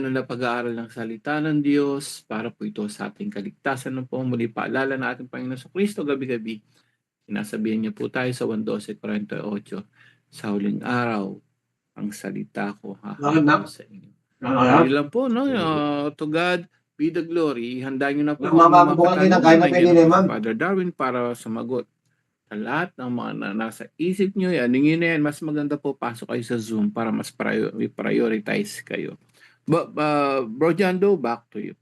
na pag-aaral ng salita ng Diyos para po ito sa ating kaligtasan. Po muli paalala ng ating Panginoon sa Kristo gabi-gabi. Sinasabihan niya po tayo sa 1:12:48, sa huling araw, ang salita ko hahabol sa inyo. Yun lang po, no? To God be the glory. Handa nyo na po ang mga katanungan. Nandiyan na po si Father Darwin para sumagot sa lahat ng mga nasa isip nyo. Ano yun na yan, mas maganda po pasok kayo sa Zoom para mas prioritize kayo. Bro Jando, back to you.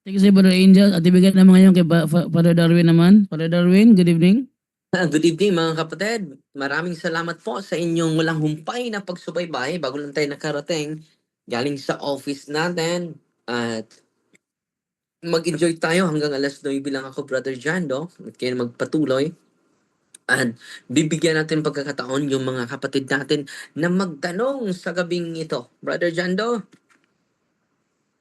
Thank you sa Brother Angel. At ibigay naman ngayon kay Father Darwin naman. Father Darwin, good evening. Good evening mga kapatid. Maraming salamat po sa inyong walang humpay na pagsubaybay bago lang tayo nakarating galing sa office natin. At mag-enjoy tayo hanggang alas 9 lang ako, Brother Jando. At kayo magpatuloy. At bibigyan natin pagkakataon yung mga kapatid natin na magtanong sa gabing ito. Brother Jando?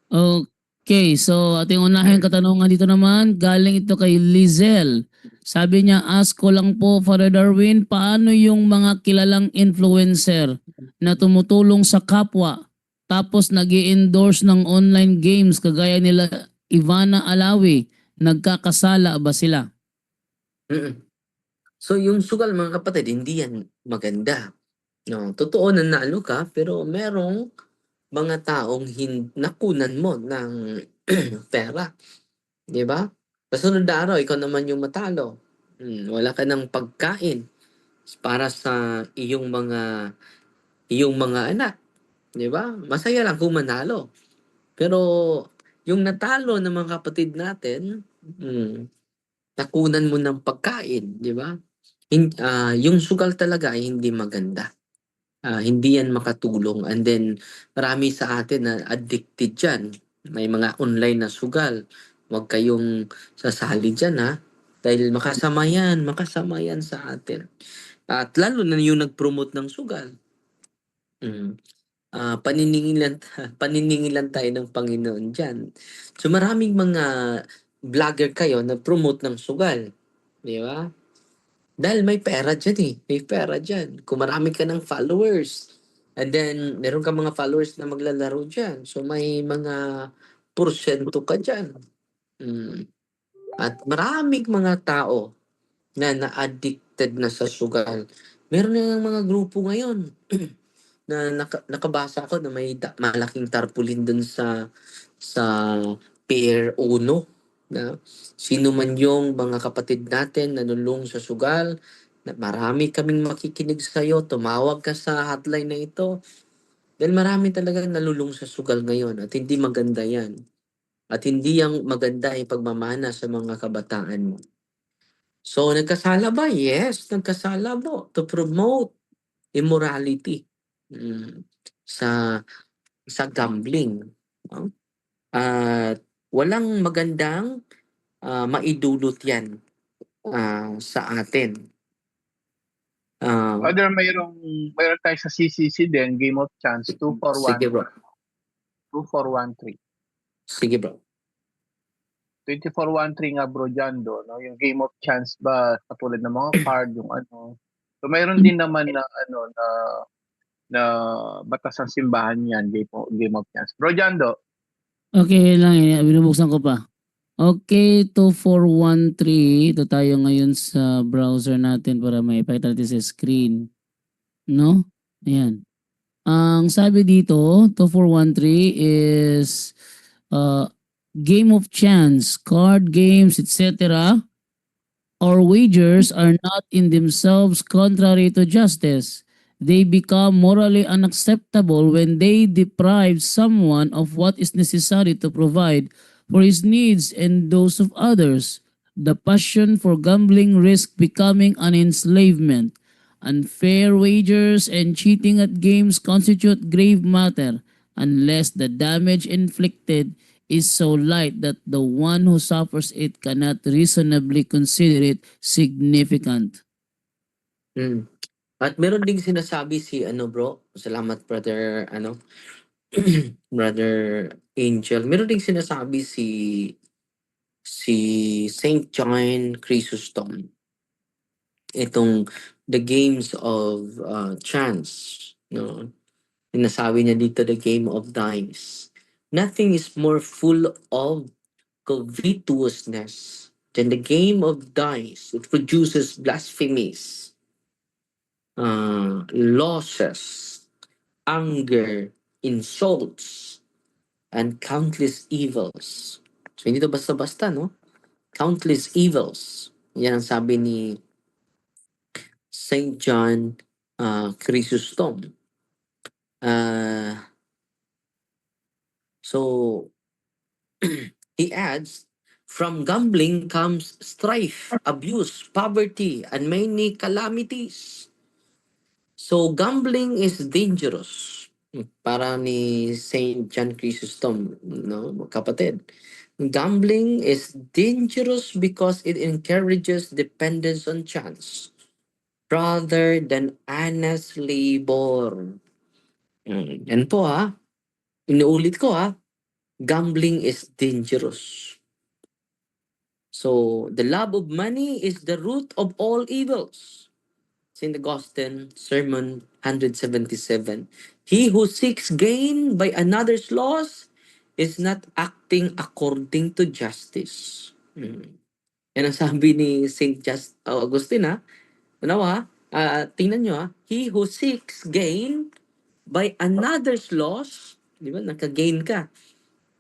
Okay, so ating unahing katanungan dito naman, galing ito kay Lizel. Sabi niya, ask ko lang po, Father Darwin, paano yung mga kilalang influencer na tumutulong sa kapwa tapos nag-i-endorse ng online games kagaya nila Ivana Alawi, nagkakasala ba sila? So yung sugal mga kapatid, hindi yan maganda. No, totoo na nalo ka, pero merong mga taong nakunan mo ng pera. Di ba? Kasunod na araw, ikaw naman yung matalo. Wala ka ng pagkain para sa iyong mga anak. Di ba? Masaya lang kung manalo. Pero yung natalo ng mga kapatid natin, nakunan mo ng pagkain. Di ba? Yung sugal talaga ay hindi maganda. Hindi yan makatulong. And then, marami sa atin na addicted dyan. May mga online na sugal. Huwag kayong sasali dyan, ha? Dahil makasama yan sa atin. At lalo na yung nag-promote ng sugal. Paniningilan, paniningilan tayo ng Panginoon dyan. So maraming mga vlogger kayo na promote ng sugal. Di ba? Dahil may pera dyan eh. May pera dyan. Kung marami ka ng followers, and then meron ka mga followers na maglalaro dyan. So may mga porsyento ka dyan. At maraming mga tao na na-addicted na sa sugal. Meron na mga grupo ngayon na nakabasa ako na may malaking tarpaulin dun sa Pier 1 na sino man yung mga kapatid natin na nulong sa sugal, na marami kaming makikinig sa iyo, tumawag ka sa hotline na ito. Dahil marami talaga nalulung sa sugal ngayon at hindi maganda yan. At hindi yung maganda ay pagmamana sa mga kabataan mo. So, nagkasala ba? Yes, nagkasala mo to promote immorality sa gambling. No? At walang magandang maidulot yan sa atin. Father, mayroon tayo sa CCC din, Game of Chance, 2413. Sige bro. 2413. Sige bro. 2413 nga bro Jando, no? Yung Game of Chance ba katulad ng mga card, yung ano. So mayroon din naman na na batas ng simbahan yan, Game of Chance. Bro Jando. Okay lang, binubuksan ko pa. Okay, 2413. Ito tayo ngayon sa browser natin para may ipakita natin sa screen. No? Ayan. Ang sabi dito, 2413 is game of chance, card games, etc. or wagers are not in themselves contrary to justice. They become morally unacceptable when they deprive someone of what is necessary to provide for his needs and those of others. The passion for gambling risks becoming an enslavement. Unfair wagers and cheating at games constitute grave matter unless the damage inflicted is so light that the one who suffers it cannot reasonably consider it significant. At meron ding sinasabi si bro, salamat brother brother Angel. Meron ding sinasabi si Saint John Chrysostom. Itong the games of chance, no? Sinasabi niya dito, the game of dice. Nothing is more full of covetousness than the game of dice. It produces blasphemies, losses, anger, insults, and countless evils. So, hindi to basta-basta, no? Countless evils. Yan ang sabi ni Saint John Chrysostom. So, he adds, from gambling comes strife, abuse, poverty, and many calamities. So, gambling is dangerous. Para ni Saint John Chrysostom, no, kapatid. Gambling is dangerous because it encourages dependence on chance rather than honest labor. Yan po ha. Inuulit ko ha. Gambling is dangerous. So, the love of money is the root of all evils. St. Augustine, Sermon 177. He who seeks gain by another's loss is not acting according to justice. Yan ang sabi ni St. Augustine ha. Unawa ha, tingnan nyo ha. He who seeks gain by another's loss, di ba, naka-gain ka.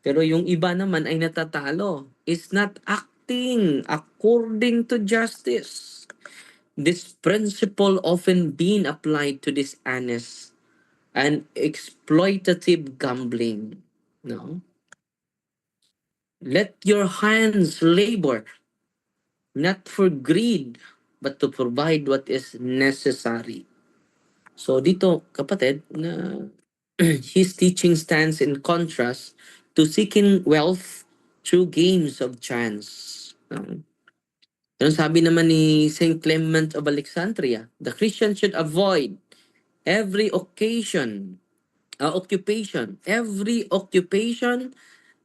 Pero yung iba naman ay natatalo, is not acting according to justice. This principle often being applied to dishonest and exploitative gambling. No? Let your hands labor, not for greed, but to provide what is necessary. So dito, kapatid, na his teaching stands in contrast to seeking wealth through games of chance. Ano sabi naman ni Saint Clement of Alexandria? The Christian should avoid every occupation,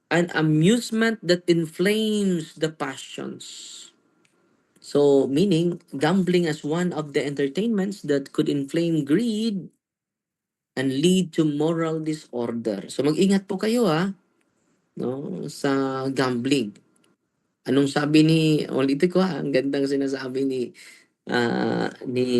and amusement that inflames the passions. So, meaning, gambling as one of the entertainments that could inflame greed and lead to moral disorder. So, mag-ingat po kayo no, sa gambling. Anong sabi ni, ulitin ko ang gandang sinasabi ni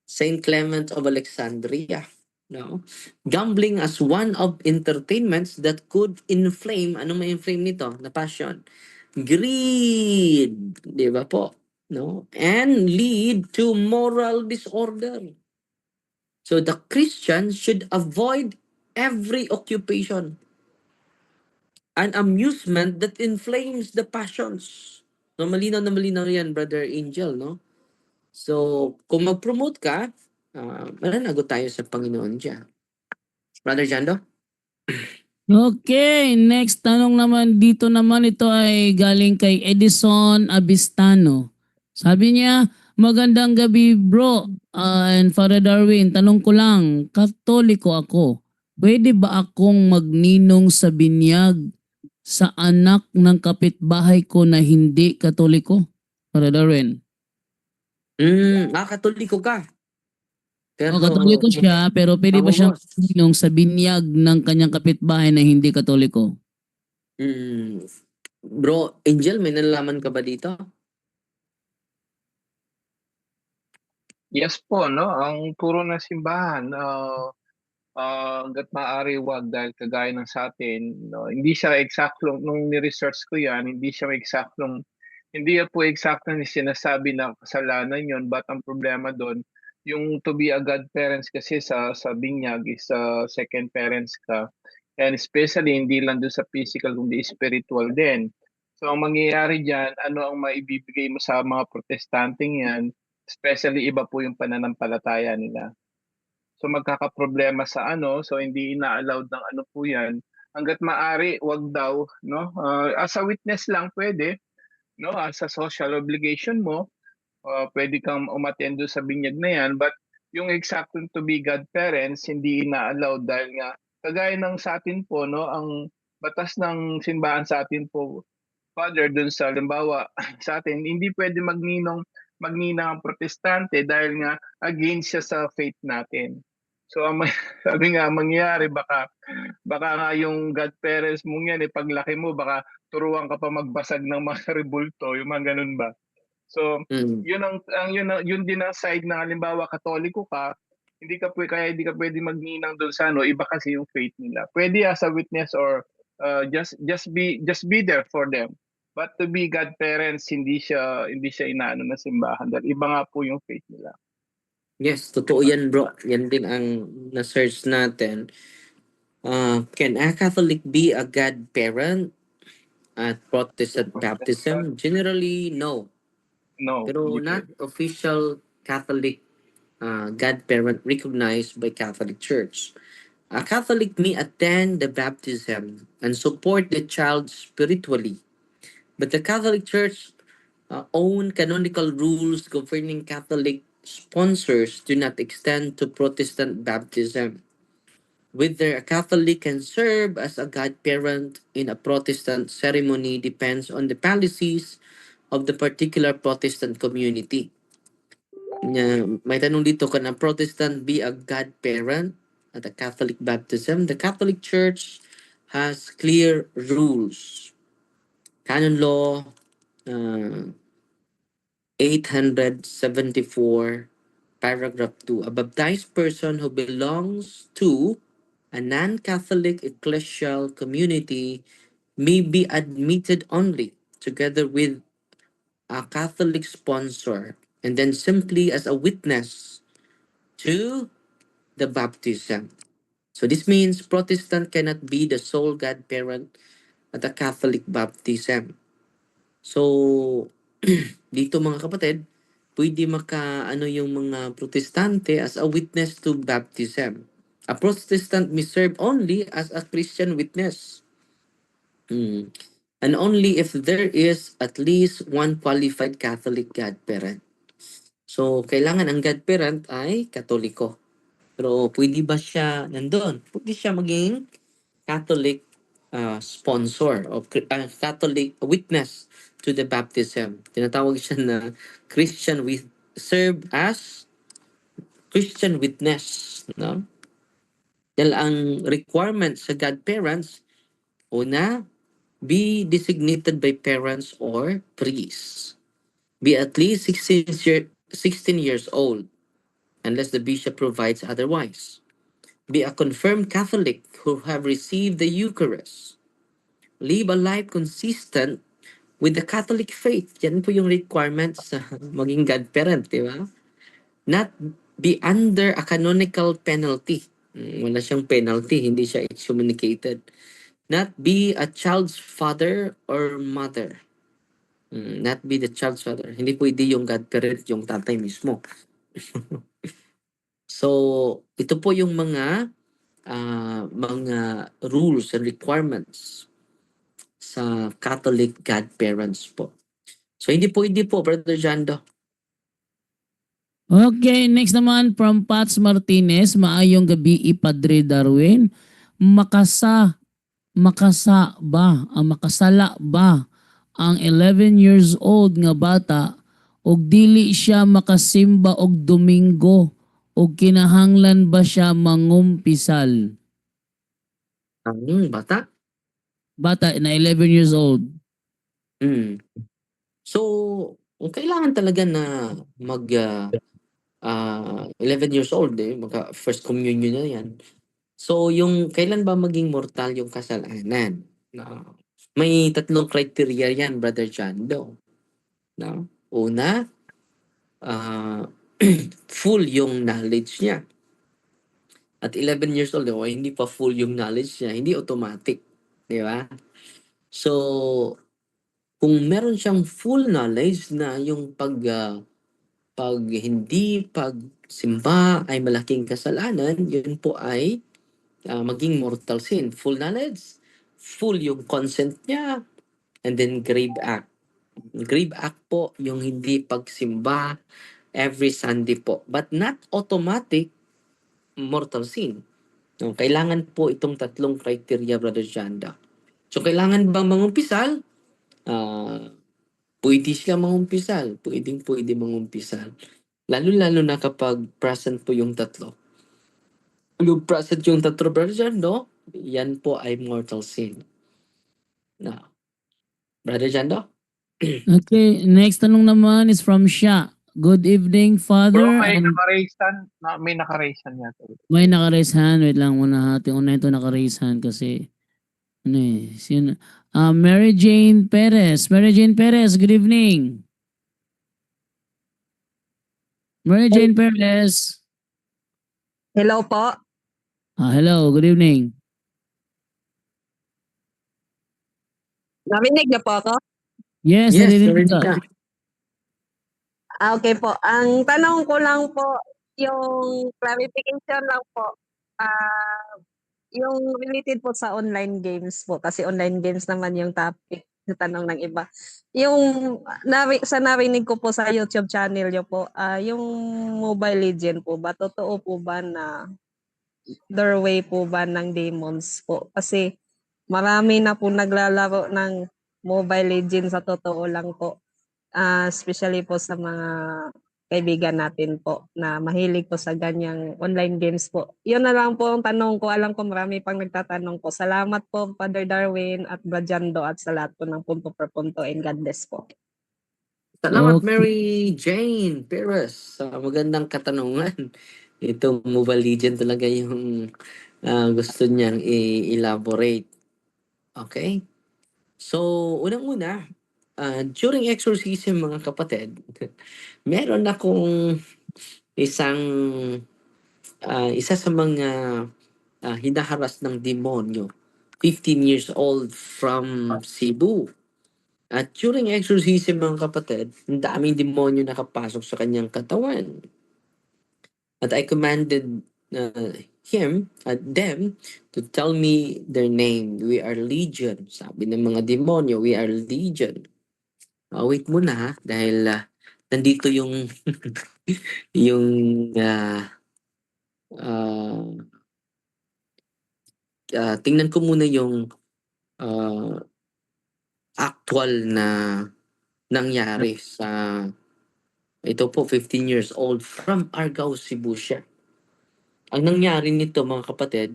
Saint Clement of Alexandria. No? Gambling as one of entertainments that could inflame, ano may inflame nito? Na passion. Greed. Di ba po? No? And lead to moral disorder. So the Christian should avoid every occupation and amusement that inflames the passions. No, malinaw na malinaw yan, Brother Angel, no? So, kung mag-promote ka, mananagot tayo sa Panginoon dyan. Brother Jando? Okay, next tanong naman dito naman, ito ay galing kay Edison Abistano. Sabi niya, magandang gabi bro and Father Darwin, tanong ko lang, Katoliko ako. Pwede ba akong magninong sa binyag sa anak ng kapitbahay ko na hindi Katoliko? Father Darwin. Katoliko ka. Pero, Katoliko siya, pero pwede ba siyang magninong sa binyag ng kanyang kapitbahay na hindi Katoliko? Bro, Angel, may nalalaman ka ba dito? Yes po, no? Ang turo ng simbahan, hangga't maaari wag dahil kagaya ng sa atin, no? Hindi siya eksaktong, nung ni-research ko yan, hindi yan po eksaktong sinasabi na kasalanan yon, but ang problema doon, yung to be a godparents kasi sa binyag is second parents ka. And especially, hindi lang doon sa physical, kundi spiritual din. So, ang mangyayari dyan, ano ang maibibigay mo sa mga protestanteng yan, especially iba po yung pananampalataya nila. So magkakaproblema sa so hindi ina-allowed ng po 'yan. Hangga't maaari, wag daw, no? As a witness lang pwede, no? As a social obligation mo, pwede kang umattend sa binyag na 'yan, but yung exactly to be godparents hindi ina-allowed dahil nga kagaya ng sa atin po, no, ang batas ng simbahan sa atin po, Father, dun sa halimbawa sa atin, hindi pwede magninang ang protestante dahil nga against siya sa faith natin. So ang sabi nga mangyayari baka nga yung godparents mong yan paglaki mo baka turuan ka pa magbasag ng mga rebulto, yung mga ganun ba. So Mm. yun din ang side na halimbawa Katoliko ka, hindi ka pwede magninang doon sa iba kasi yung faith nila. Pwede as a witness or just be there for them. But to be godparents, hindi siya inaano na simbahan dahil iba nga po yung faith nila. Yes, totoo yan bro. Yan din ang na-search natin. Can a Catholic be a godparent at Protestant baptism? Generally, no. No, Pero hindi not pwede. official Catholic godparent recognized by Catholic Church. A Catholic may attend the baptism and support the child spiritually, but the Catholic Church own canonical rules governing Catholic sponsors do not extend to Protestant baptism. Whether a Catholic can serve as a godparent in a Protestant ceremony depends on the policies of the particular Protestant community. May tanong dito, can a Protestant be a godparent at a Catholic baptism? The Catholic Church has clear rules. Canon Law uh, 874, paragraph 2. A baptized person who belongs to a non-Catholic ecclesial community may be admitted only together with a Catholic sponsor and then simply as a witness to the baptism. So this means Protestant cannot be the sole godparent at a Catholic baptism. So dito mga kapatid, pwede ano yung mga Protestante as a witness to baptism. A Protestant may serve only as a Christian witness. And only if there is at least one qualified Catholic godparent. So, kailangan ang godparent ay Katoliko. Pero pwede ba siya nandun? Pwede siya maging Catholic sponsor o Catholic witness to the baptism. Tinatawag siya na Christian with serve as Christian witness, no? Dahil ang requirement sa godparents, una, be designated by parents or priests. Be at least 16 years old, unless the bishop provides otherwise. Be a confirmed Catholic who have received the Eucharist. Live a life consistent with the Catholic faith. Yan po yung requirements sa maging godparent, di ba? Not be under a canonical penalty. Wala siyang penalty, hindi siya excommunicated. Not be a child's father or mother. Not be the child's father. Hindi pwede yung godparent, yung tatay mismo. So, ito po yung mga rules and requirements sa Catholic godparents po. So, hindi po, Brother Jando. Okay, next naman from Pats Martinez. Maayong gabi, Padre Darwin. Makasala ba ang 11 years old nga bata og dili siya makasimba og Domingo og kinahanglan ba siya mangumpisal? Ang bata? Bata na 11 years old. So, kailangan talaga na 11 years old magka first communion na yan. So, yung kailan ba maging mortal yung kasalanan? May tatlong criteria yan, Brother Jando. No? Una, full yung knowledge niya. At 11 years old, hindi pa full yung knowledge niya, hindi automatic. Di ba? So, kung meron siyang full knowledge na yung pagsimba ay malaking kasalanan, yun po ay maging mortal sin. Full knowledge, full yung consent niya, and then grave act. Grave act po yung hindi pagsimba every Sunday po. But not automatic mortal sin. No, kailangan po itong tatlong criteria, Brother Janda. So, kailangan bang mangumpisal? Pwede siya mangumpisal. Pwede mangumpisal. Lalo-lalo na kapag present po yung tatlo. Lubrasad yung tatlo, Brother John, no? Yan po ay mortal sin. No. Brother John, no? Okay, next tanong naman is from Sha. Good evening, Bro, Father. may And naka-raise hand yata. may naka-raise hand. Wait lang muna. Ating unahin ito naka-raise hand kasi ano eh. Sino? Mary Jane Perez. Mary Jane Perez, good evening. Mary Jane Perez. Hello po. Hello, good evening. Narinig niyo po ako? Yes, Yes, narinig narinig ka. ka. Okay po. Ang tanong ko lang po, yung clarification lang po, yung related po sa online games po, kasi online games naman yung topic na tanong ng iba. Yung sa narinig ko po sa YouTube channel niyo po, yung Mobile Legend po ba, totoo po ba na doorway po ba ng demons po? Kasi marami na po naglalaro ng Mobile Legends sa totoo lang po. Especially po sa mga kaibigan natin po na mahilig po sa ganyang online games po. Yun na lang po ang tanong ko. Alam ko marami pang nagtatanong po. Salamat po, Father Darwin at Brajando at sa lahat po ng punto per punto, and God bless po. Salamat, Okay. Mary Jane Perez, sa magandang katanungan. Ito, Mobile Legend talaga yung gusto niyang i-elaborate. Okay? So, unang-una, during exorcism, mga kapatid, meron akong isang isa sa mga hinaharas ng demonyo. 15 years old from Cebu. At during exorcism, mga kapatid, ang daming demonyo nakapasok sa kanyang katawan. At I commanded them to tell me their name. We are legion. Sabi ng mga demonyo, we are legion. Wait muna ha, dahil nandito yung yung tingnan ko muna yung actual na nangyari sa ito po, 15 years old from Argao, Cebu siya. Ang nangyari nito, mga kapatid,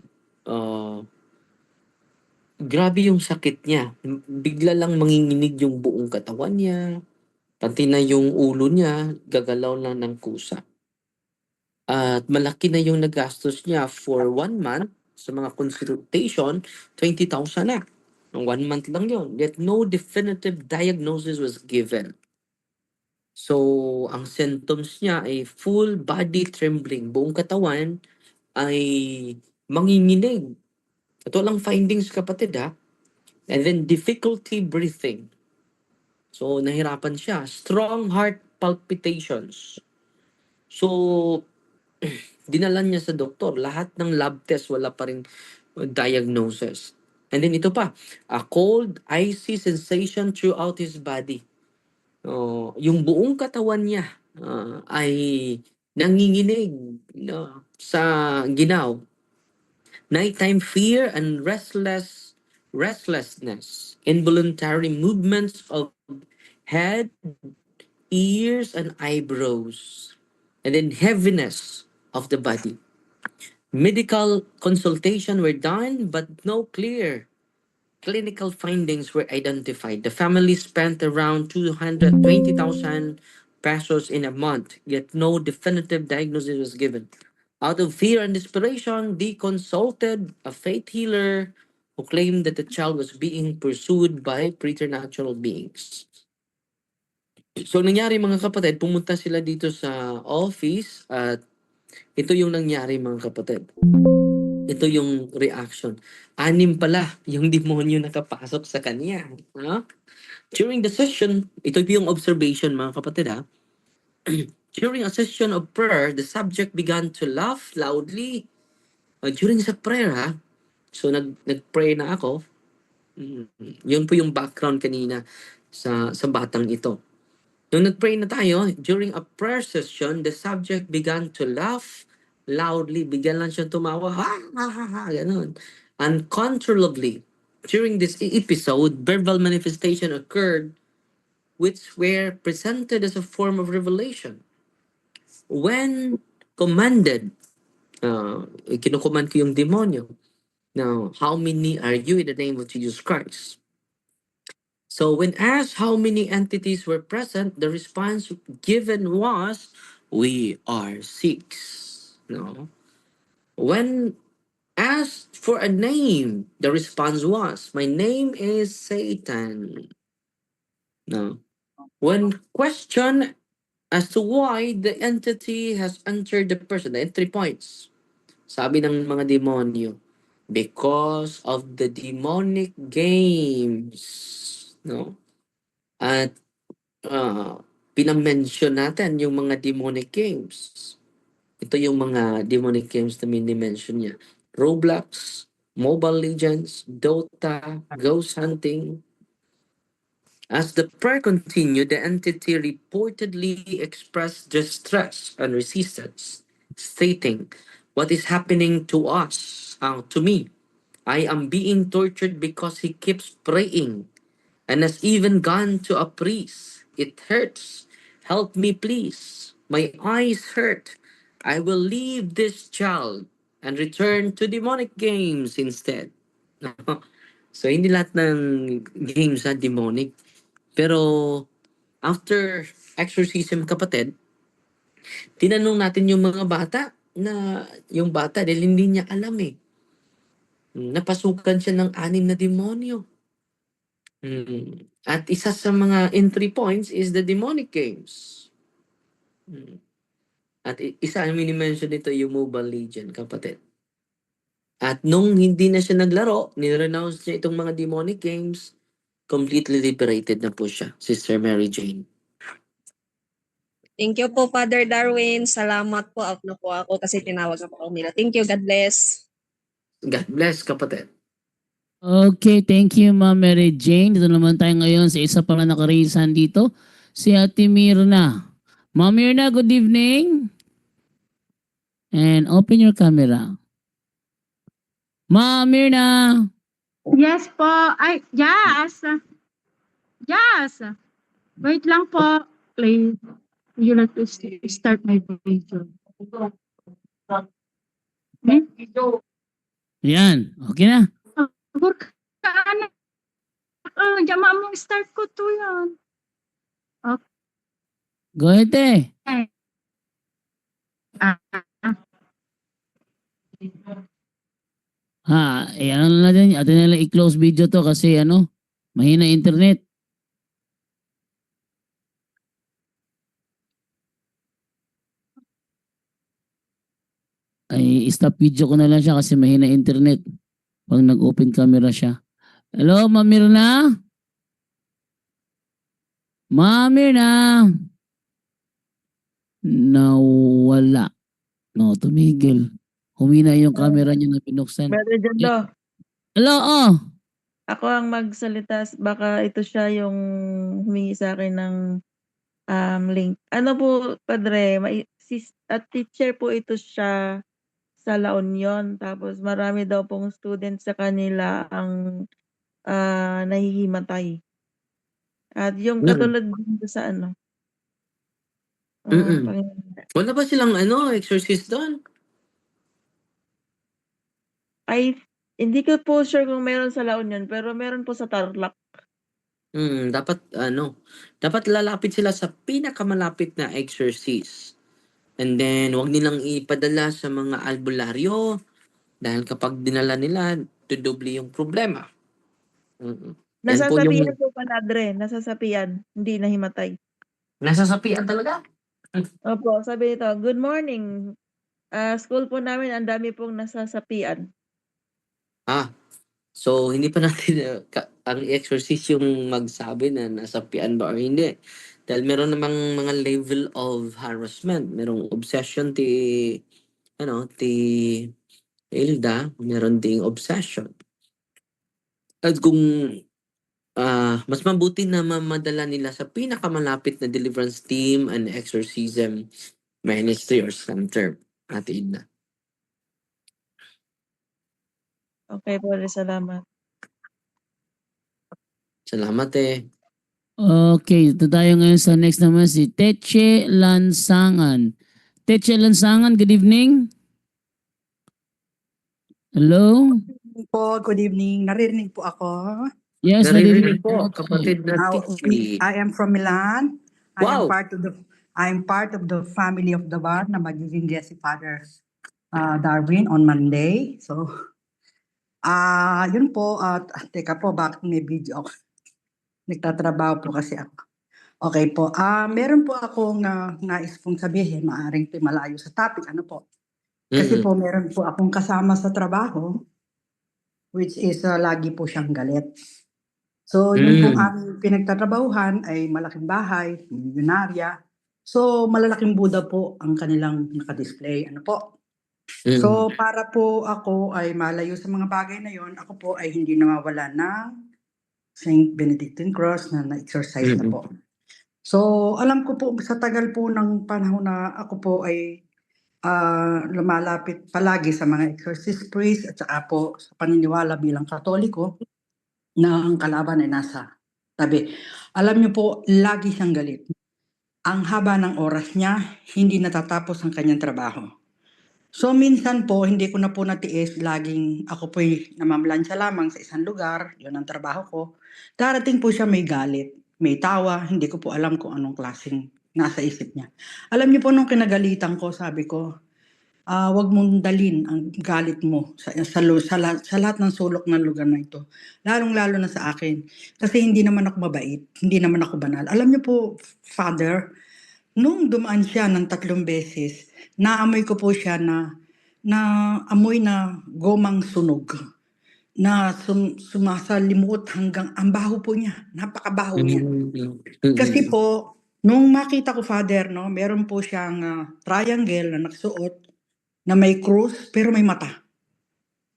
grabe yung sakit niya. Bigla lang manginginig yung buong katawan niya, pati na yung ulo niya, gagalaw lang ng kusa. At malaki na yung nagastos niya for 1 month sa mga consultation, 20,000 na. 1 month lang yun. Yet no definitive diagnosis was given. So, ang symptoms niya ay full body trembling. Buong katawan ay manginginig. Ito lang findings, kapatid, ha? And then difficulty breathing. So, nahirapan siya. Strong heart palpitations. So, dinala niya sa doktor. Lahat ng lab test, wala pa rin diagnosis. And then ito pa, a cold, icy sensation throughout his body. Yung buong katawan niya ay nanginginig sa ginaw. Nighttime fear and restlessness, involuntary movements of head, ears, and eyebrows, and then heaviness of the body. Medical consultation were done, but no clear clinical findings were identified. The family spent around 220,000 pesos in a month, yet no definitive diagnosis was given. Out of fear and desperation, they consulted a faith healer who claimed that the child was being pursued by preternatural beings. So nangyari, mga kapatid, pumunta sila dito sa office at ito yung nangyari, mga kapatid. Ito yung reaction. 6 pala yung demonyo nakapasok sa kanya. During the session, ito yung observation, mga kapatid, ha? During a session of prayer, the subject began to laugh loudly. During sa prayer, ha? So, nag-pray na ako. Yun po yung background kanina sa batang ito. Nung nag-pray na tayo, during a prayer session, the subject began to laugh loudly. Bigyan lang siya tumawa. Ha, ha, ha, ha, ganun. Uncontrollably. During this episode, verbal manifestation occurred which were presented as a form of revelation. When commanded kinukuman ko yung demonyo. Now, how many are you in the name of Jesus Christ? So when asked how many entities were present, the response given was, we are 6. No. When asked for a name, the response was, my name is Satan. No. When questioned as to why the entity has entered the person, the entry points, sabi ng mga demonyo, because of the demonic games. No. At pinamention natin yung mga demonic games. Ito yung mga demonic games na mini-mention niya. Roblox, Mobile Legends, Dota, Ghost Hunting. As the prayer continued, the entity reportedly expressed distress and resistance, stating, what is happening to us, to me? I am being tortured because he keeps praying and has even gone to a priest. It hurts. Help me, please. My eyes hurt. I will leave this child and return to demonic games instead. So, hindi lahat ng games demonic. Pero, after exorcism, kapatid, tinanong natin yung mga bata na yung bata dahil hindi niya alam eh. Napasukan siya ng 6 na demonyo. At isa sa mga entry points is the demonic games. At isa ang mini-mention dito yung Mobile Legend, kapatid. At nung hindi na siya naglaro, nirenounce niya itong mga demonic games, completely liberated na po siya, Sister Mary Jane. Thank you po, Father Darwin. Salamat po. Out na po ako kasi tinawag na po ako nila. Thank you. God bless. God bless, kapatid. Okay, thank you, Ma'am Mary Jane. Dito naman tayo ngayon sa isa pang nakarisan dito, si Ate Mirna. Ma'am Mirna, good evening. And open your camera. Ma'am Mirna. Yes po. Ay, yes. Yes. Wait lang po, please. Would you like to start my video? Yan, okay na. Work ka na. Jama mo start ko to yan. Go ahead, eh. Ah, Ano na natin, atin na lang i-close video to kasi mahina internet. Ay, stop video ko na lang siya kasi mahina internet pag nag-open camera siya. Hello, Ma'am Mirna? Ma'am Mirna? Nawala. No, tumigil. Humina yung camera niya na pinuksan. Brother Jando, Hello, ako ang magsalita. Baka ito siya yung humingi sa akin ng link. Ano po, Padre, at teacher po ito siya sa La Union. Tapos marami daw pong students sa kanila ang nahihimatay. At yung katulad din sa Wala ba silang exorcist doon? ay, hindi ko po sure kung meron sa La Union, pero meron po sa Tarlac. Dapat lalapit sila sa pinakamalapit na exorcist. And then, wag nilang ipadala sa mga albularyo dahil kapag dinala nila, tudoble yung problema. Yan po yung... Nasasapian po, Padre. Nasasapian. Hindi nahimatay. Nasasapian talaga? Opo, sabi nito, good morning. School po namin, ang dami pong nasasapian. So, hindi pa natin ang exorcist yung magsabi na nasapian ba or hindi. Dahil meron namang mga level of harassment. Merong obsession ti Hilda, meron ding obsession. At kung mas mabuti na mamadala nila sa pinakamalapit na deliverance team and exorcism ministry or center, Ate Hilda. Okay po, salamat. Salamat eh. Okay, ito tayo ngayon sa next naman si Teche Lansangan. Teche Lansangan, good evening. Hello? Po, good evening. Naririnig po ako. Yes, Naririnig narinig po, po. kapatid na Tichi. I am from Milan. Wow! I am part of the family of the bar na magiging guest si Father Darwin on Monday. So, yun po. Teka po, bakit may video ako? Nagtatrabaho po kasi ako. Okay po. Meron po akong nais pong sabihin, maaring malayo sa topic. Ano po? Kasi po meron po akong kasama sa trabaho, which is lagi po siyang galit. So, yung pong aming pinagtatrabahuhan ay malaking bahay, milyonarya. So, malalaking Buddha po ang kanilang nakadisplay. Ano po? So, para po ako ay malayo sa mga bagay na yon, ako po ay hindi nawawala ng Saint Benedictine Cross na na-exercise na po. So, alam ko po sa tagal po ng panahon na ako po ay lumalapit palagi sa mga exorcist priest at saka po sa paniniwala bilang Katoliko na ang kalaban ay nasa tabi. Alam niyo po, lagi siyang galit. Ang haba ng oras niya, hindi natatapos ang kanyang trabaho. So minsan po, hindi ko na po natiis, laging ako po'y namamlansya lamang sa isang lugar, yun ang trabaho ko. Darating po siya may galit, may tawa, hindi ko po alam kung anong klaseng nasa isip niya. Alam niyo po nung kinagalitan ko, sabi ko, wag mong dalin ang galit mo sa lahat ng sulok ng lugar na ito. Lalong-lalo na sa akin. Kasi hindi naman ako mabait, hindi naman ako banal. Alam niyo po, Father, nung dumaan siya ng 3 beses, naamoy ko po siya na amoy na gomang sunog na sumasalimot hanggang ang baho po niya. Napakabaho niya. Kasi po, nung makita ko, Father, no, meron po siyang triangle na nakasuot na may cross pero may mata.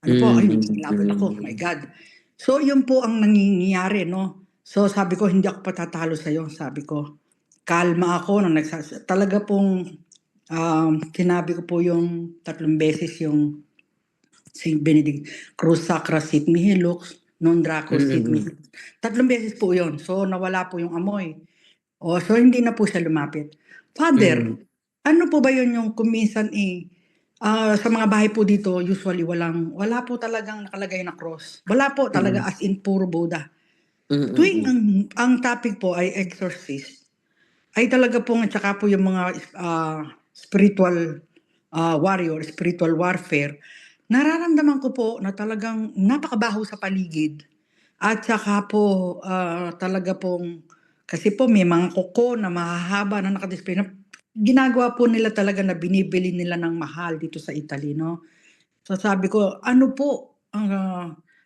Ano po, ay nagsilaban ako, my God. So yun po ang nangyayari, no. So sabi ko, hindi ako patatalo sa'yo, sabi ko. Kalma ako nang talaga pong sinabi ko po yung 3 beses yung Saint Benedict Cruz Sacra Sit Mihi Lux, Non Draco Sit Mihi. 3 beses po yun. So nawala po yung amoy. So hindi na po siya lumapit. Father, ano po ba yun yung kuminsan sa mga bahay po dito, usually wala po talagang nakalagay na cross. Wala po talaga as in puro Buddha. Tuwing ang topic po ay exorcist, ay talaga po at saka po yung mga spiritual warrior, spiritual warfare, nararamdaman ko po na talagang napakabaho sa paligid. At saka po talaga pong, kasi po may mga kuko na mahahaba na nakadisplay na ginagawa po nila talaga na binibili nila ng mahal dito sa Italy, no? So sabi ko, ano po ang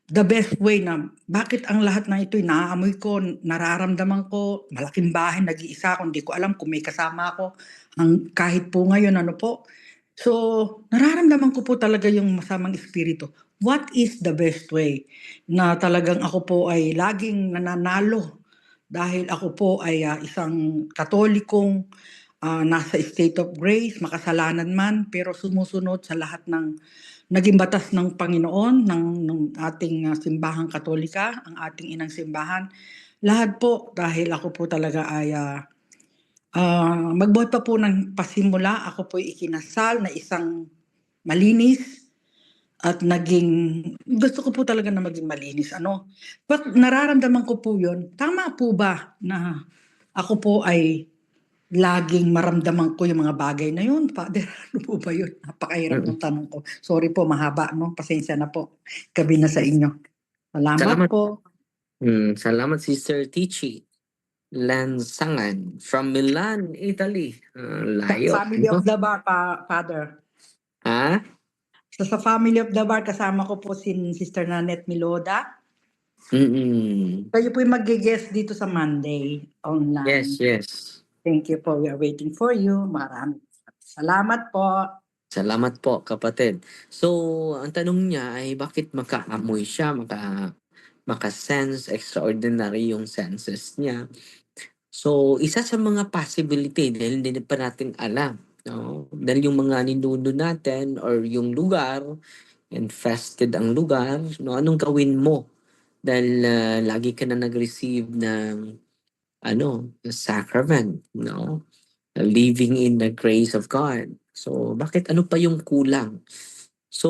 the best way na bakit ang lahat na ito'y naaamoy ko, nararamdaman ko, malaking bahay, nag-iisa ako, hindi ko alam kung may kasama ako, kahit po ngayon, ano po. So, nararamdaman ko po talaga yung masamang espiritu. What is the best way na talagang ako po ay laging nananalo dahil ako po ay isang Katolikong nasa state of grace, makasalanan man, pero sumusunod sa lahat ng naging batas ng Panginoon, ng ating simbahang Katolika, ang ating inang simbahan. Lahat po, dahil ako po talaga ay magbuhat pa po ng pasimula, ako po ikinasal na isang malinis at gusto ko po talaga na maging malinis. But nararamdaman ko po yun, tama po ba na ako po ay laging maramdaman ko yung mga bagay na yun? Father, ano po ba yun? Napakahirap ng tanong ko. Sorry po, mahaba, no? Pasensya na po. Gabi na sa inyo. Salamat po. Salamat, Sister Tichi Lansangan from Milan, Italy. Layo. Family of the bar, Father. Sa Family of the Bar, kasama ko po si Sister Nanette Miloda. Kayo po yung mag-guest dito sa Monday online. Yes. Thank you po. We are waiting for you. Maraming salamat po. Salamat po, kapatid. So, ang tanong niya ay bakit makaamoy siya, maka-sense, extraordinary yung senses niya. So, isa sa mga possibility dahil hindi pa natin alam, no? Dahil yung mga ninuno natin or yung lugar, infested ang lugar, no? Anong gawin mo? Dahil lagi ka na nag-receive ng sacrament, no? Living in the grace of God. So, bakit ano pa yung kulang? So,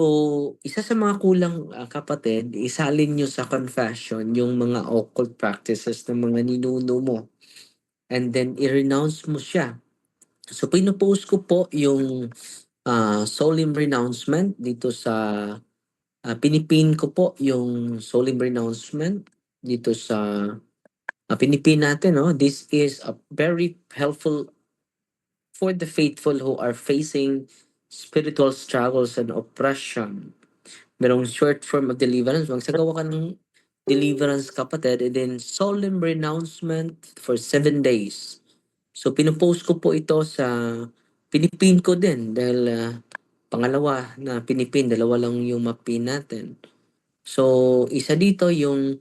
isa sa mga kulang, kapatid, isalin nyo sa confession yung mga occult practices ng mga ninuno mo. And then, i-renounce mo siya. So, pinupost ko po yung solemn renouncement dito sa pinipin ko po yung solemn renouncement dito sa pinipin natin, no? This is a very helpful for the faithful who are facing spiritual struggles and oppression. Merong short form of deliverance. Magsagawa ka ng deliverance, kapatid, and then solemn renouncement for 7 days. So, pinupost ko po ito pinipin ko din dahil pangalawa na pinipin, dalawa lang yung mapin natin. So, isa dito yung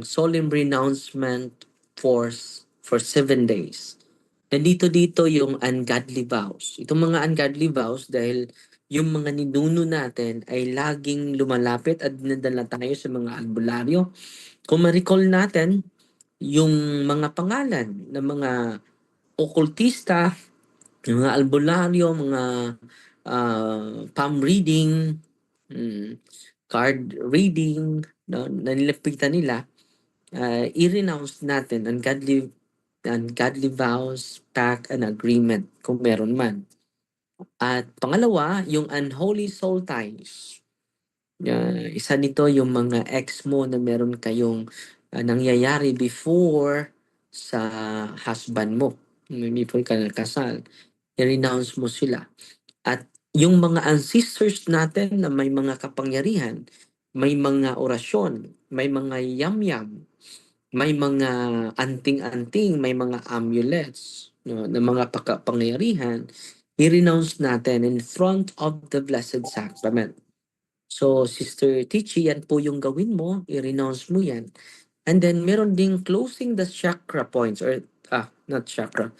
solemn renouncement for 7 days. Dito yung ungodly vows. Itong mga ungodly vows dahil yung mga ninuno natin ay laging lumalapit at dinadala tayo sa mga albularyo. Kung ma-recall natin, yung mga pangalan ng mga okultista, yung mga albularyo, mga palm reading, card reading, no, na nilapitan nila, i-renounce natin ungodly vows, pact, and agreement kung meron man. At pangalawa, yung unholy soul ties. Isa nito yung mga ex mo na meron kayong nangyayari before sa husband mo. Before ka nakasal. I-renounce mo sila. At yung mga ancestors natin na may mga kapangyarihan, may mga orasyon, may mga yam-yam, may mga anting-anting, may mga amulets, no, na mga pangyarihan, i-renounce natin in front of the Blessed Sacrament. So, Sister Tichi, yan po yung gawin mo, i-renounce mo yan. And then, meron ding closing the chakra points, or, not chakra,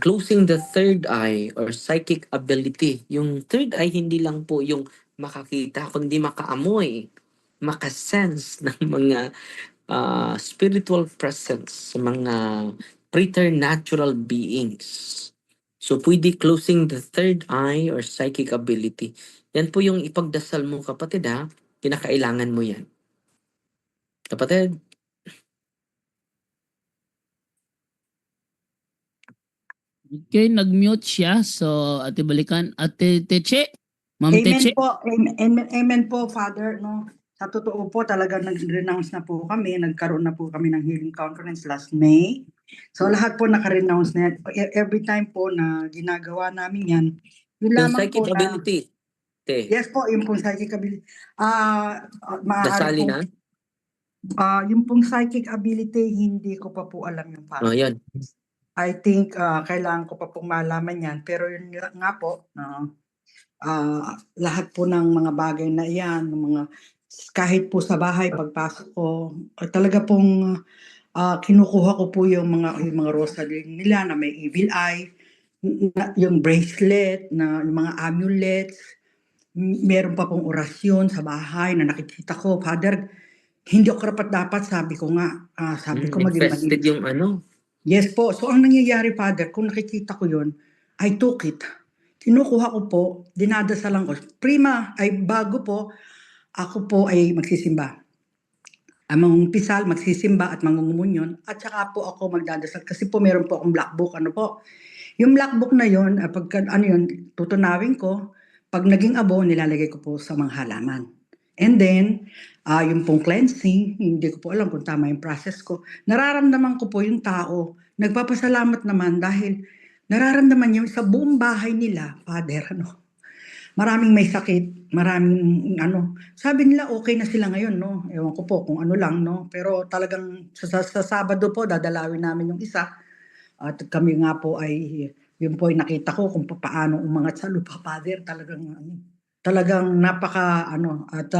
closing the third eye or psychic ability. Yung third eye, hindi lang po yung makakita, kundi makaamoy, makasense ng mga spiritual presence sa mga preternatural beings. So, pwede closing the third eye or psychic ability. Yan po yung ipagdasal mo, kapatid, ha? Kinakailangan mo yan. Kapatid? Okay, nag-mute siya. So, Ate Balikan, Ate Teche, Ma'am Amen Teche. po. Amen po, Father. No? Sa totoo po, talaga nag-renounce na po kami. Nagkaroon na po kami ng healing conference last May. So lahat po naka-renounce na yan. Every time po na ginagawa namin yan, yun Yung lamang psychic po na, ability. yes po, yung pong psychic ability. Maaari Dasali po, na? yung pong psychic ability, hindi ko pa po alam yung Oh, Father. yan. I think kailangan ko pa pong malaman yan. Pero yun nga po, lahat po ng mga bagay na yan, mga kahit po sa bahay pagpasok ko, talaga pong kinukuha ko po yung mga rosary nila na may evil eye, yung bracelet, na yung mga amulets, meron pa pong orasyon sa bahay na nakikita ko, Father, hindi ako dapat, sabi ko nga, sabi ko maging Infested yung ano. Yes po. So, ang nangyayari, Father, kung nakikita ko yun, I took it. Kinukuha ko po, dinadasalan ko. Bago po, ako po ay magsisimba. Pisal, magsisimba at mangungumunyon. At saka po ako magdadasal. Kasi po meron po akong black book. Ano po? Yung black book na yun, tutunawin ko. Pag naging abo, nilalagay ko po sa mga halaman. And then, yung pong cleansing, hindi ko po alam kung tama yung process ko. Nararamdaman ko po yung tao. Nagpapasalamat naman dahil nararamdaman niya sa buong bahay nila, Father, maraming may sakit, maraming sabi nila okay na sila ngayon, no? Ewan ko po kung ano lang, no? Pero talagang sa Sabado po, dadalawin namin yung isa. At kami nga po yun po ay nakita ko kung paano umangat sa lupa, Father. Talagang napaka, at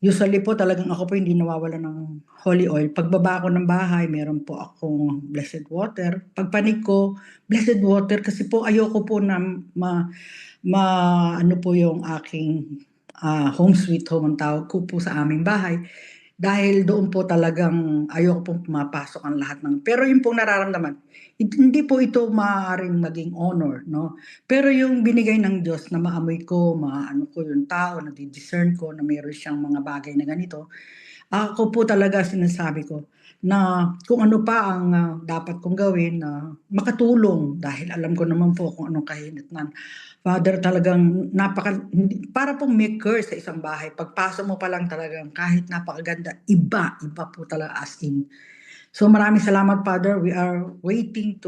usually po talagang ako po hindi nawawala ng holy oil. Pagbaba ko ng bahay, meron po akong blessed water. Pagpanik ko, blessed water kasi po ayoko po na ano po yung aking home sweet home ang tawag ko po sa aming bahay. Dahil doon po talagang ayoko pong pumapasok ang lahat ng, pero yung pong nararamdaman, hindi po ito maaaring maging honor, no? Pero yung binigay ng Diyos na maamoy ko, maano ko yung tao, na discern ko na mayroon siyang mga bagay na ganito, ako po talaga sinasabi ko na kung ano pa ang dapat kong gawin na makatulong dahil alam ko naman po kung anong kahinatnan. Father, talagang para pong maker sa isang bahay. Pagpasok mo pa lang talagang kahit napakaganda, iba po talaga as in. So maraming salamat, Father. We are waiting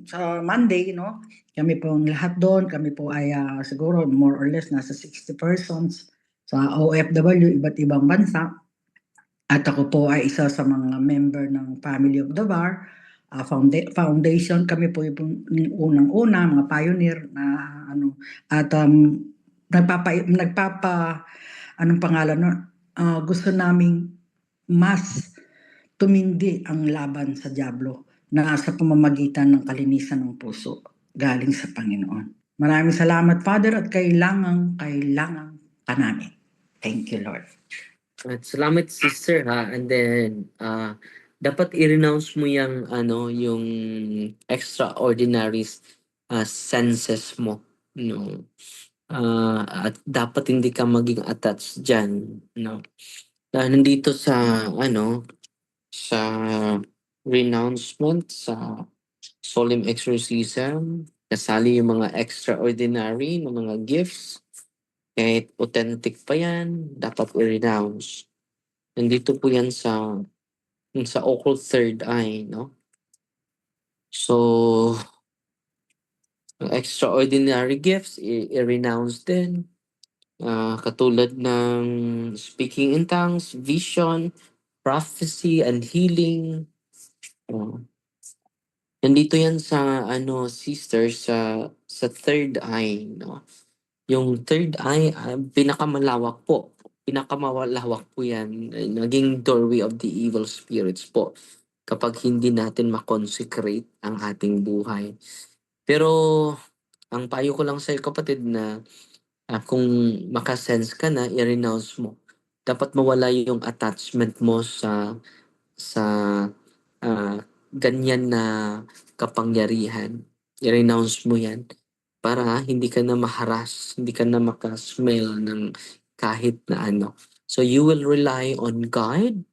sa Monday, no? Kami pong lahat doon, kami po ay siguro more or less nasa 60 persons sa OFW, iba't ibang bansa. At ako po ay isa sa mga member ng Family of the Bar Foundation. Kami po yung unang-una, mga pioneer na ano. At anong pangalan nun? Gusto naming mas tumindi ang laban sa dyablo na sa pamamagitan ng kalinisan ng puso galing sa Panginoon. Maraming salamat, Father, at kailangan ka namin. Thank you, Lord. At salamat, sister, ha. And then, dapat i-renounce mo yung, yung extraordinary senses mo. No? At dapat hindi ka maging attached dyan. No? Nandito sa, sa renouncement, sa solemn exorcism, kasali yung mga extraordinary na mga gifts. Kahit authentic pa yan, dapat i-renounce. Nandito po yan sa occult third eye, no? So, extraordinary gifts, i-renounce din. Katulad ng speaking in tongues, vision, prophecy, and healing. Nandito yan sa, sister, sa third eye, no? Yung third eye, pinakamalawak po. Pinakamalawak po yan. Naging doorway of the evil spirits po. Kapag hindi natin makonsecrate ang ating buhay. Pero, ang payo ko lang sa'yo, kapatid, na kung makasense ka na, i-renounce mo. Dapat mawala yung attachment mo sa ganyan na kapangyarihan. I-renounce mo yan para hindi ka na maharas, hindi ka na makasmell ng kahit na ano. So you will rely on God,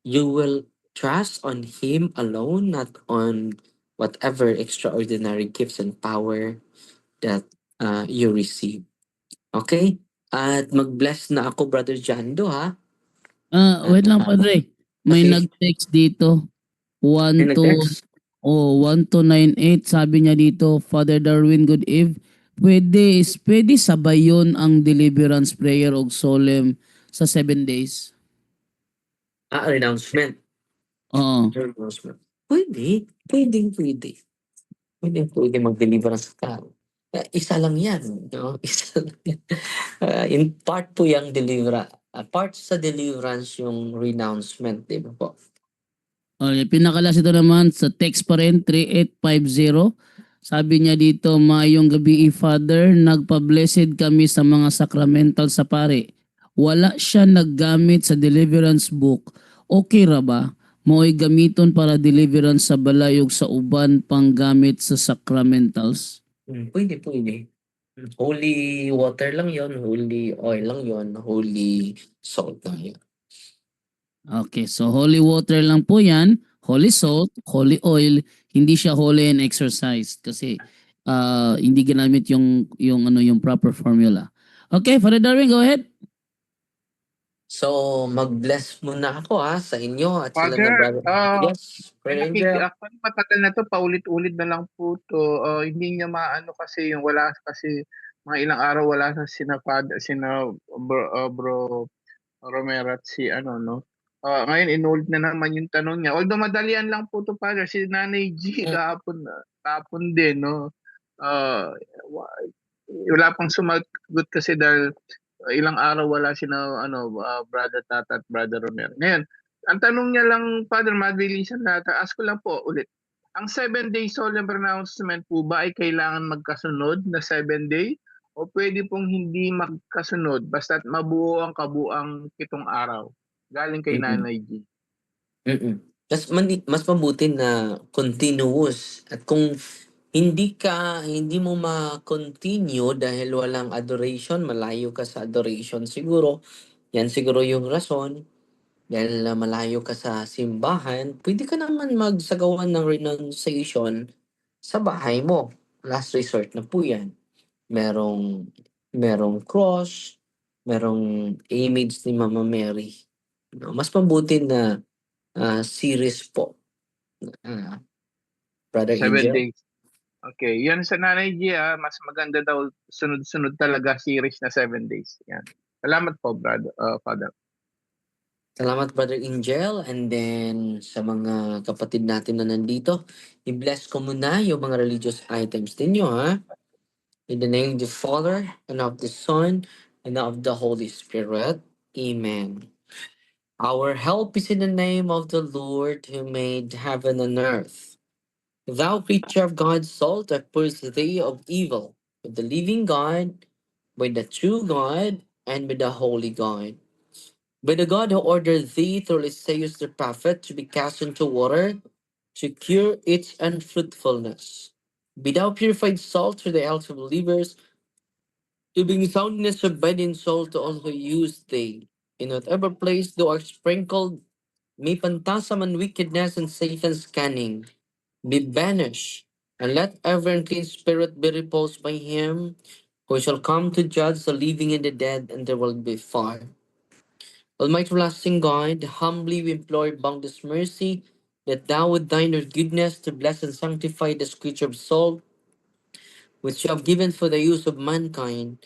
you will trust on Him alone, not on whatever extraordinary gifts and power that you receive. Okay? At mag-bless na ako, Brother Jando, ha? Wait lang, Padre. May Okay. nag-text dito. May nag-text? 1298, sabi niya dito, Father Darwin, good eve. Pwede sabay yun ang deliverance prayer o solemn sa 7 days. Renouncement. Oo. Renouncement. Pwede. Pwede mag-deliverance ka. Isa lang yan. No? Isa lang yan. In part po yung part sa deliverance yung renouncement, di ba po? Okay, pinakalas ito naman sa text pa rin, 3850. Sabi niya dito, Mayong gabi, Father, nagpa-blessed kami sa mga sacramental sa pare. Wala siya naggamit sa deliverance book. Okay ra ba? Mo'y gamiton para deliverance sa balayog sa uban pang gamit sa sacramentals. Pwede. Holy water lang yon, holy oil lang yon, holy salt lang yon. Okay, so holy water lang po yan, holy salt, holy oil, hindi siya holy and exercised kasi hindi ginamit yung proper formula. Okay, Father Darwin, go ahead. So, mag-bless muna ako sa inyo at sila Father, na brother. Yes, Brother Angel. Actually, matagal na to, paulit-ulit na lang po to. Hindi niya maano kasi yung wala kasi mga ilang araw wala sina bro Romero at si no. Ngayon inulit na naman yung tanong niya. Although madalian lang po to, Father, si Nanay G kahapon din, no. Wala pang sumagot kasi dahil ilang araw wala sina Brother Tata at Brother Romero. Ngayon, ang tanong niya lang, Father, mabilisan natin. Ask ko lang po ulit. Ang 7-day solemn pronouncement po ba ay kailangan magkasunod na 7-day? O pwede pong hindi magkasunod basta't mabuo ang kabuang 7 araw? Galing kay Nanay G. mas mabuti na continuous. At kung hindi mo ma-continue dahil walang adoration, malayo ka sa adoration siguro, yan siguro yung rason, dahil malayo ka sa simbahan, pwede ka naman magsagawa ng renunciation sa bahay mo. Last resort na po yan. Merong, merong cross, merong image ni Mama Mary. No, mas mabuti na series po. Brother 7 Angel? days. Okay, yan sa Nanay G, mas maganda daw sunod-sunod talaga series na 7 days. Yan. Salamat po, Father. Salamat, Brother Angel. And then, sa mga kapatid natin na nandito, i-bless ko muna yung mga religious items ninyo, ha? In the name of the Father, and of the Son, and of the Holy Spirit. Amen. Our help is in the name of the Lord who made heaven and earth. Thou creature of God's soul, that purge thee of evil, with the living God, with the true God, and with the holy God. By the God who ordered thee through Isaiah the prophet to be cast into water, to cure its unfruitfulness. Be thou purified salt to the health of believers, to bring soundness of body and soul to all who use thee. In whatever place thou art sprinkled, may phantasm and wickedness and Satan's cunning be banished, and let every unclean spirit be repulsed by him who shall come to judge the living and the dead, and there will be fire. Almighty everlasting God, humbly we implore boundless mercy, that thou with thine goodness to bless and sanctify this creature of soul, which you have given for the use of mankind.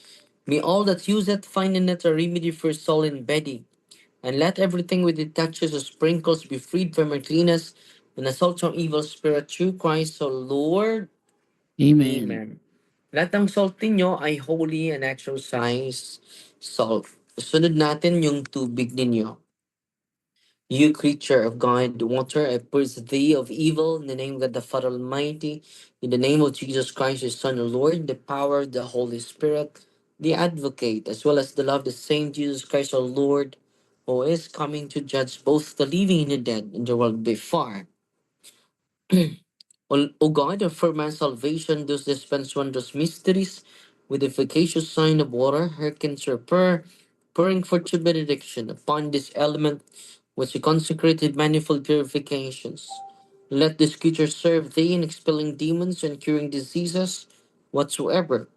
May all that use it find in it a remedy for soul and body, and let everything which it touches or sprinkles be freed from uncleanness and assault from evil spirit through Christ our Lord. Amen. Amen. Lahat ng salt ninyo ay holy and exorcised salt. Sunod natin yung tubig ninyo. You creature of God, water, I purge thee of evil in the name of God the Father Almighty, in the name of Jesus Christ, His Son, our Lord, the power of the Holy Spirit, the advocate, as well as the love of the same Jesus Christ, our Lord, who is coming to judge both the living and the dead in the world before. O God, affirm my salvation, those dispense wondrous mysteries, with the efficacious sign of water, hearken to your prayer, pouring forth your benediction upon this element which you consecrated manifold purifications. Let this creature serve thee in expelling demons and curing diseases whatsoever.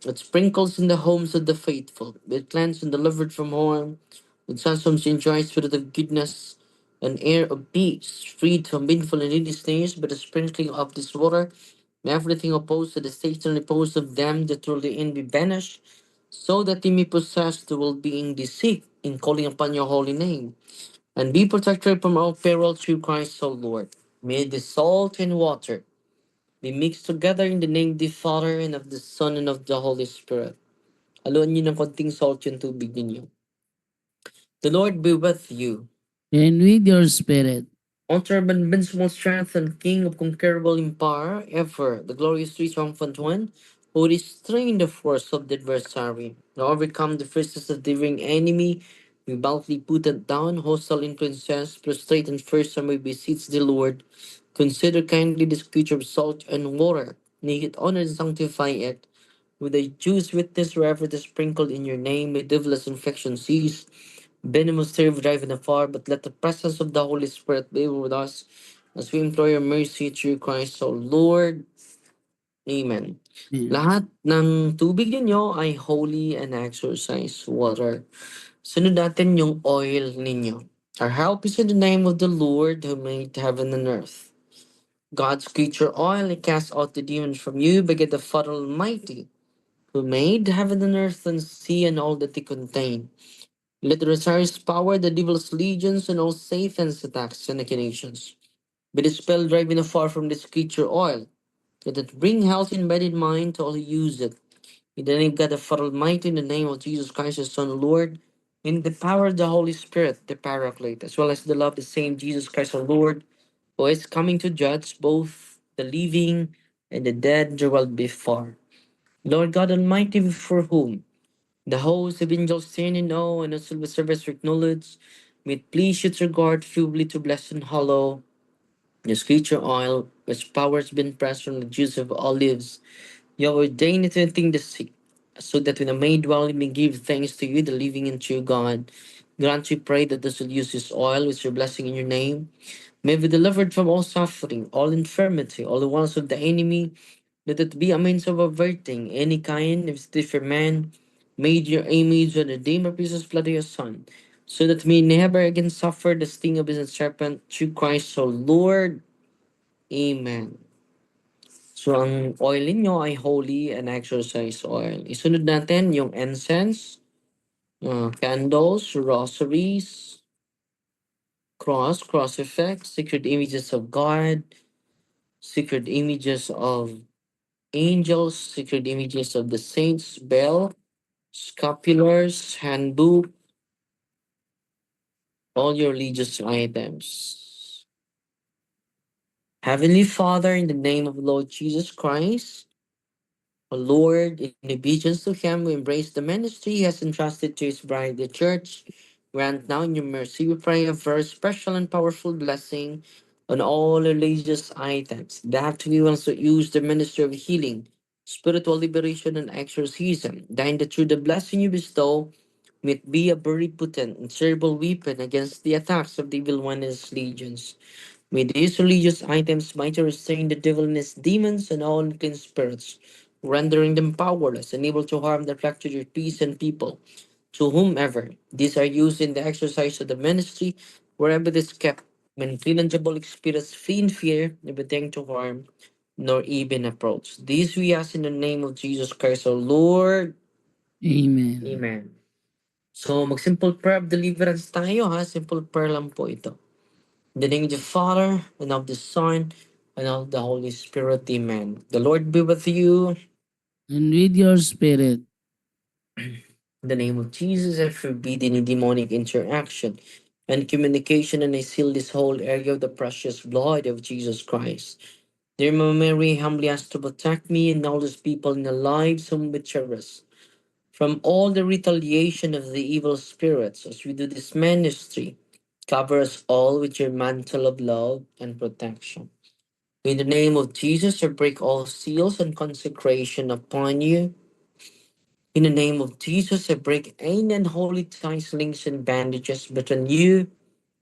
It sprinkles in the homes of the faithful, be cleansed and delivered from harm, with sandstorms enjoy spirit of goodness, an air of peace, freed from painful and needy snares by the sprinkling of this water. May everything opposed to the state and repose of them that truly in be banished, so that they may possess the well-being they seek in calling upon your holy name, and be protected from all peril through Christ our Lord. May the salt and water be mixed together in the name of the Father, and of the Son, and of the Holy Spirit. Haluan niyo ng konting salt yung tubig ninyo. The Lord be with you. And with your spirit. Altar of invincible strength and King of conquerable in power, ever the glorious triumphant one, who restrained the force of the adversary, and overcome the fiercest of the ring enemy, we boldly put it down, hostile influences, prostrate and first and we beseech the Lord, consider kindly this creature of salt and water, make it honor and sanctify it, with the Jews witness wherever it is sprinkled in your name, may devil's infection cease, venomous terror drive afar, but let the presence of the Holy Spirit be with us as we implore your mercy through Christ our Lord. Amen. Amen. Lahat ng tubig ninyo ay holy and exorcised water. Sunod natin yung oil ninyo. Our help is in the name of the Lord who made heaven and earth. God's creature oil, he cast out the demons from you, beget the Father Almighty, who made heaven and earth and sea and all that they contain. Let the Rosary's power, the devil's legions, and all Satan's attacks and machinations be dispelled, driving afar from this creature oil. Let it bring health in body and mind to all who use it. In the name of God the Father Almighty, in the name of Jesus Christ, His Son, Lord, in the power of the Holy Spirit, the Paraclete, as well as the love of the same Jesus Christ, our Lord, who is coming to judge both the living and the dead, there will be far. Lord God Almighty, before whom the host of angels stand in awe and also the service acknowledge, may it please you to regard feebly to bless and hallow Your scripture oil, which power has been pressed from the juice of olives, you have ordained it to think the sick, so that when a may dwell, we may give thanks to you, the living and true God. Grant, we pray, that those who use this oil, which your blessing in your name, may be delivered from all suffering, all infirmity, all the wiles of the enemy. Let it be a means of averting any kind of stiff man, made your image and redeemer precious blood of your Son, so that we never again suffer the sting of his serpent, through Christ our Lord. Amen. So, ang oil ninyo ay holy and exercise oil. Isunod natin yung incense, candles, rosaries, cross, crucifix, sacred images of God, sacred images of angels, sacred images of the saints, bell, scapulars, handbook, all your religious items. Heavenly Father, in the name of the Lord Jesus Christ, O Lord, in obedience to him, we embrace the ministry he has entrusted to his bride, the church. Grant now in your mercy, we pray, a very special and powerful blessing on all religious items, that we also use the ministry of healing, spiritual liberation, and exorcism. Thine that through the blessing you bestow, may it be a very potent and terrible weapon against the attacks of the evil one and his legions. May these religious items might restrain the devil and his demons and all unclean spirits, rendering them powerless and able to harm the fractured peace and people, to whomever these are used in the exercise of the ministry, wherever it is kept, when cleanable experience flee and fear, never think to harm, nor even approach. These we ask in the name of Jesus Christ, our Lord. Amen. Amen. So, mag-simple prayer of deliverance tayo, ha? Simple prayer lang po ito. In the name of the Father, and of the Son, and of the Holy Spirit. Amen. The Lord be with you. And with your spirit. In the name of Jesus, I forbid any demonic interaction and communication, and I seal this whole area of the precious blood of Jesus Christ. Dear Mama Mary, humbly ask to protect me and all those people in the lives whom we cherish from all the retaliation of the evil spirits as we do this ministry. Cover us all with your mantle of love and protection. In the name of Jesus, I break all seals and consecration upon you. In the name of Jesus, I break any unholy ties, links, and bandages between you